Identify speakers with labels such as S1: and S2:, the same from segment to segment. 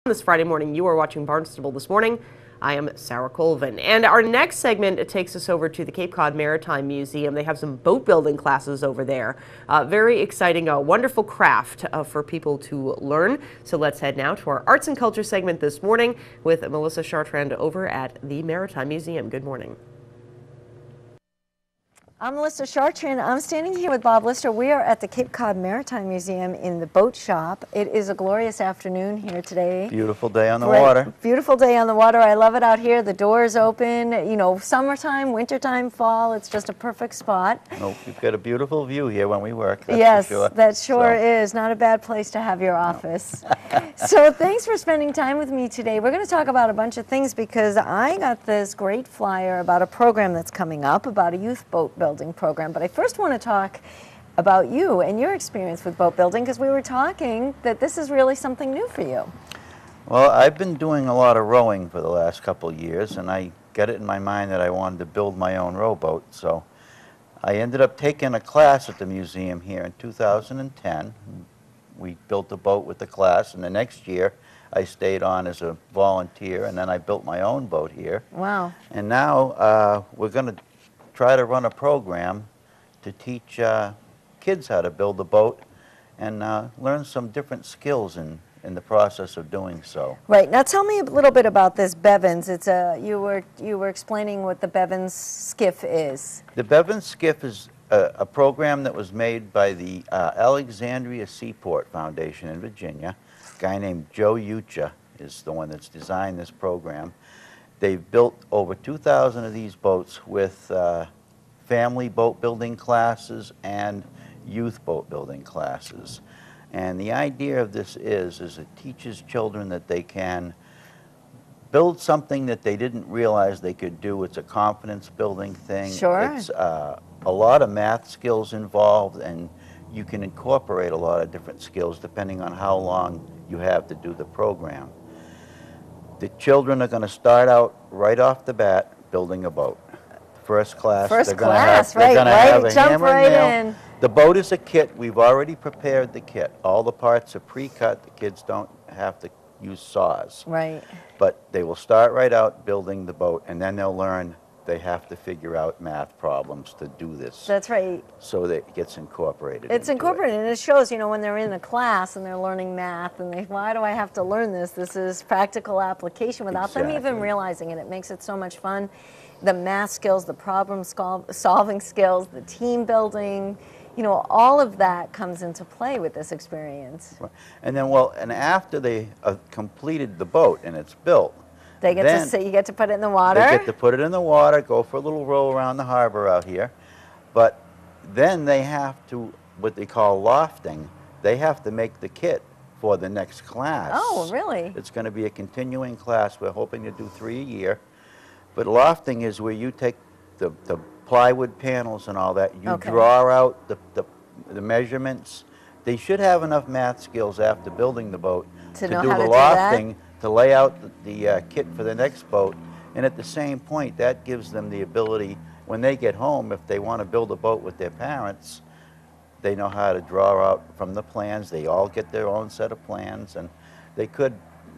S1: This Friday morning, you are watching Barnstable This Morning. I am Sarah Colvin, and our next segment takes us over to the Cape Cod Maritime Museum. They have some boat building classes over there. Very exciting, wonderful craft for people to learn. So let's head now to our arts and culture segment this morning with Melissa Chartrand over at the Maritime Museum. Good morning.
S2: I'm Melissa Chartrand. I'm standing here with Bob Lister. We are at the Cape Cod Maritime Museum in the boat shop. It is a glorious afternoon here today.
S3: Beautiful day on the water.
S2: Beautiful day on the water. I love it out here. The doors open, you know, summertime, wintertime, fall. It's just a perfect spot.
S3: Oh, we've got a beautiful view here when we work. That's
S2: yes,
S3: for sure.
S2: That sure is. Not a bad place to have your office. So thanks for spending time with me today. We're going to talk about a bunch of things because I got this great flyer about a program that's coming up, about a youth boat building program. But I first want to talk about you and your experience with boat building, because we were talking that this is really something new for you.
S3: Well, I've been doing a lot of rowing for the last couple of years, and I got it in my mind that I wanted to build my own rowboat. So I ended up taking a class at the museum here in 2010. We built a boat with the class, and the next year I stayed on as a volunteer, and then I built my own boat here.
S2: Wow.
S3: And now we're going to try to run a program to teach kids how to build a boat and learn some different skills in the process of doing so.
S2: Right. Now tell me a little bit about this Bevins. It's you were explaining what the Bevins skiff is.
S3: The Bevins skiff is a program that was made by the Alexandria Seaport Foundation in Virginia. A guy named Joe Yucha is the one that's designed this program. They've built over 2,000 of these boats with family boat building classes and youth boat building classes. And the idea of this is it teaches children that they can build something that they didn't realize they could do. It's a confidence building thing.
S2: Sure.
S3: It's a lot of math skills involved, and you can incorporate a lot of different skills depending on how long you have to do the program. The children are going to start out right off the bat building a boat. First class.
S2: First class, right, right. Jump right in.
S3: The boat is a kit. We've already prepared the kit. All the parts are pre-cut. The kids don't have to use saws.
S2: Right.
S3: But they will start right out building the boat, and then they'll learn they have to figure out math problems to do this.
S2: That's right.
S3: So that it gets incorporated.
S2: It's incorporated, and it shows, you know, when they're in a class and they're learning math, and why do I have to learn this? This is practical application without them even realizing it. It makes it so much fun. The math skills, the problem solving skills, the team building, you know, all of that comes into play with this experience.
S3: Right. And then, and after they completed the boat and it's built,
S2: they get to say, you get to put it in the water.
S3: They get to put it in the water, go for a little roll around the harbor out here. But then they have to, what they call lofting, they have to make the kit for the next class.
S2: Oh, really?
S3: It's going to be a continuing class. We're hoping to do 3 a year. But lofting is where you take the plywood panels and all that, you draw out the measurements. They should have enough math skills after building the boat to do the lofting, to lay out the kit for the next boat. And at the same point, that gives them the ability, when they get home, if they want to build a boat with their parents, they know how to draw out from the plans. They all get their own set of plans, and they could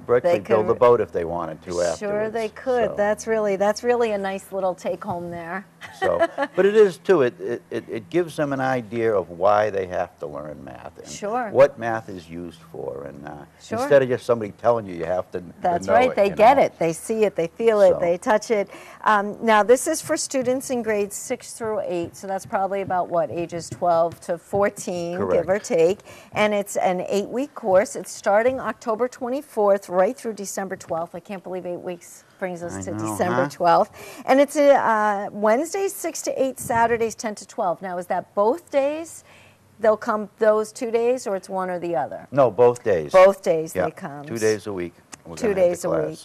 S3: build a boat if they wanted to afterwards.
S2: Sure they could. So. That's really a nice little take home there.
S3: So, but it is too, it gives them an idea of why they have to learn math and what math is used for, and instead of just somebody telling you have to
S2: That's
S3: know
S2: right,
S3: it,
S2: they get it, they see it, they feel it, they touch it. Now this is for students in grades 6 through 8, so that's probably about what, ages 12 to 14, give or take, and it's an 8-week course. It's starting October 24th right through December 12th. I can't believe 8 weeks brings us to December 12th. And it's Wednesdays 6 to 8, Saturdays 10 to 12. Now, is that both days? They'll come those 2 days, or it's one or the other?
S3: No, both days.
S2: Both days they come.
S3: 2 days a week.
S2: 2 days a week.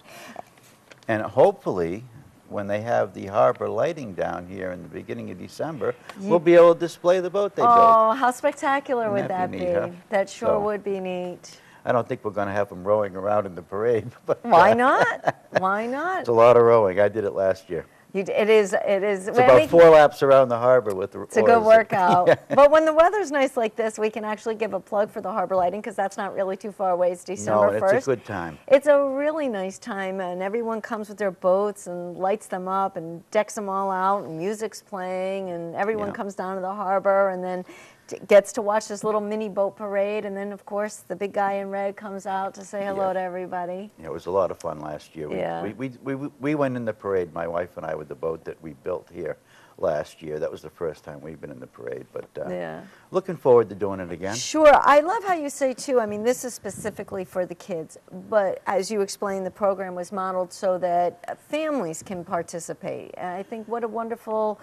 S3: And hopefully, when they have the harbor lighting down here in the beginning of December, we'll be able to display the boat they built.
S2: Oh, how spectacular would that be? That sure would be neat.
S3: I don't think we're going to have them rowing around in the parade. But
S2: why not? Why not?
S3: It's a lot of rowing. I did it last year.
S2: It is.
S3: It's about 4 laps around the harbor with the
S2: It's a good workout. Yeah. But when the weather's nice like this, we can actually give a plug for the harbor lighting because that's not really too far away. It's December 1st.
S3: It's a good time.
S2: It's a really nice time, and everyone comes with their boats and lights them up and decks them all out, and music's playing, and everyone comes down to the harbor, and then gets to watch this little mini boat parade, and then of course the big guy in red comes out to say hello to everybody.
S3: Yeah, it was a lot of fun last year. We went in the parade, my wife and I, with the boat that we built here last year. That was the first time we've been in the parade, but looking forward to doing it again.
S2: Sure. I love how you say too, I mean, this is specifically for the kids, but as you explained, the program was modeled so that families can participate. And I think what a wonderful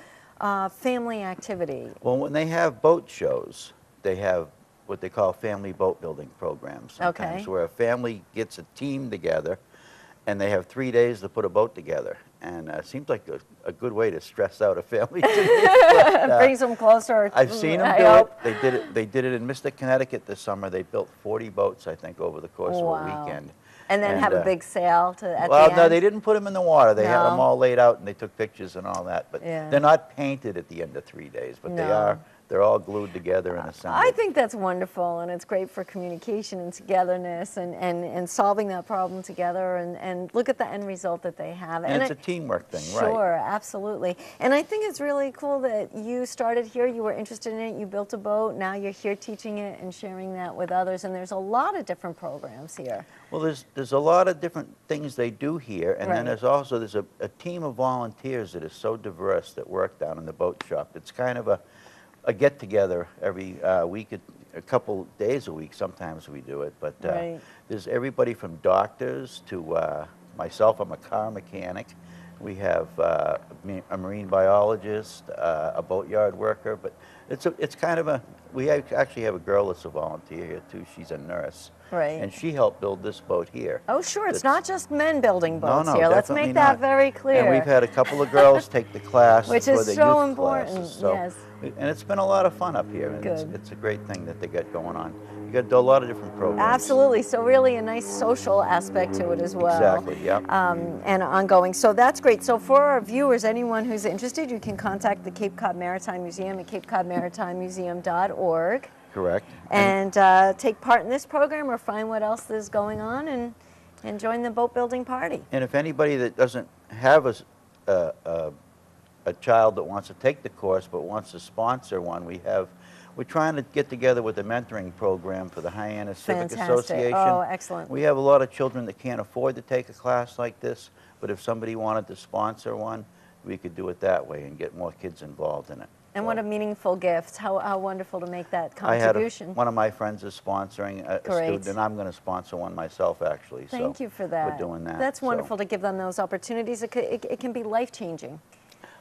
S2: family activity.
S3: Well, when they have boat shows, they have what they call family boat building programs sometimes, where a family gets a team together and they have 3 days to put a boat together. And it seems like a good way to stress out a family.
S2: Brings them closer.
S3: I've seen them do it. They did it in Mystic, Connecticut this summer. They built 40 boats, I think, over the course of a weekend.
S2: And then have a big sail at the end?
S3: Well, no, they didn't put them in the water. They had them all laid out, and they took pictures and all that. But they're not painted at the end of 3 days, but they're all glued together and assembled.
S2: I think that's wonderful, and it's great for communication and togetherness and solving that problem together, and look at the end result that they have.
S3: And it's a teamwork thing, right?
S2: Sure, absolutely. And I think it's really cool that you started here, you were interested in it, you built a boat, now you're here teaching it and sharing that with others, and there's a lot of different programs here.
S3: Well, there's a lot of different things they do here, and then there's a team of volunteers that is so diverse that work down in the boat shop. It's kind of a get-together every week, a couple days a week. Sometimes we do it, but there's everybody from doctors to myself. I'm a car mechanic. We have a marine biologist, a boatyard worker, but it's kind of we actually have a girl that's a volunteer here too. She's a nurse.
S2: Right.
S3: And she helped build this boat here.
S2: Oh, sure. It's not just men building boats here. Let's make that very clear.
S3: And we've had a couple of girls take the class.
S2: Which is so important, yes.
S3: And it's been a lot of fun up here. And it's a great thing that they got going on. You got a lot of different programs.
S2: Absolutely. So really a nice social aspect to it as well.
S3: Exactly, yeah.
S2: And ongoing. So that's great. So for our viewers, anyone who's interested, you can contact the Cape Cod Maritime Museum at capecodmaritimemuseum.org.
S3: Correct.
S2: And take part in this program or find what else is going on and join the boat building party.
S3: And if anybody that doesn't have a child that wants to take the course but wants to sponsor one, we're trying to get together with a mentoring program for the Hyannis Civic Association.
S2: Oh, excellent.
S3: We have a lot of children that can't afford to take a class like this, but if somebody wanted to sponsor one, we could do it that way and get more kids involved in it.
S2: And what a meaningful gift. How wonderful to make that contribution.
S3: One of my friends is sponsoring a student, and I'm going to sponsor one myself, actually.
S2: Thank you for that.
S3: We're doing that.
S2: That's wonderful to give them those opportunities. It can be life-changing.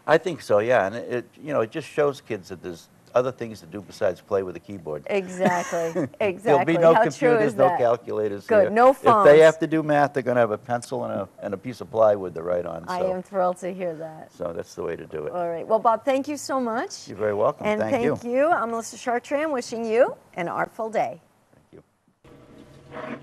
S3: I think so, yeah. And it just shows kids that there's other things to do besides play with a keyboard.
S2: Exactly, exactly.
S3: There'll be no computers, no calculators here.
S2: Good, no phones.
S3: If they have to do math, they're going to have a pencil and a piece of plywood to write on.
S2: I am thrilled to hear that.
S3: So that's the way to do it.
S2: All right. Well, Bob, thank you so much.
S3: You're very welcome.
S2: And
S3: thank you.
S2: I'm Melissa Chartrand, wishing you an artful day.
S3: Thank you.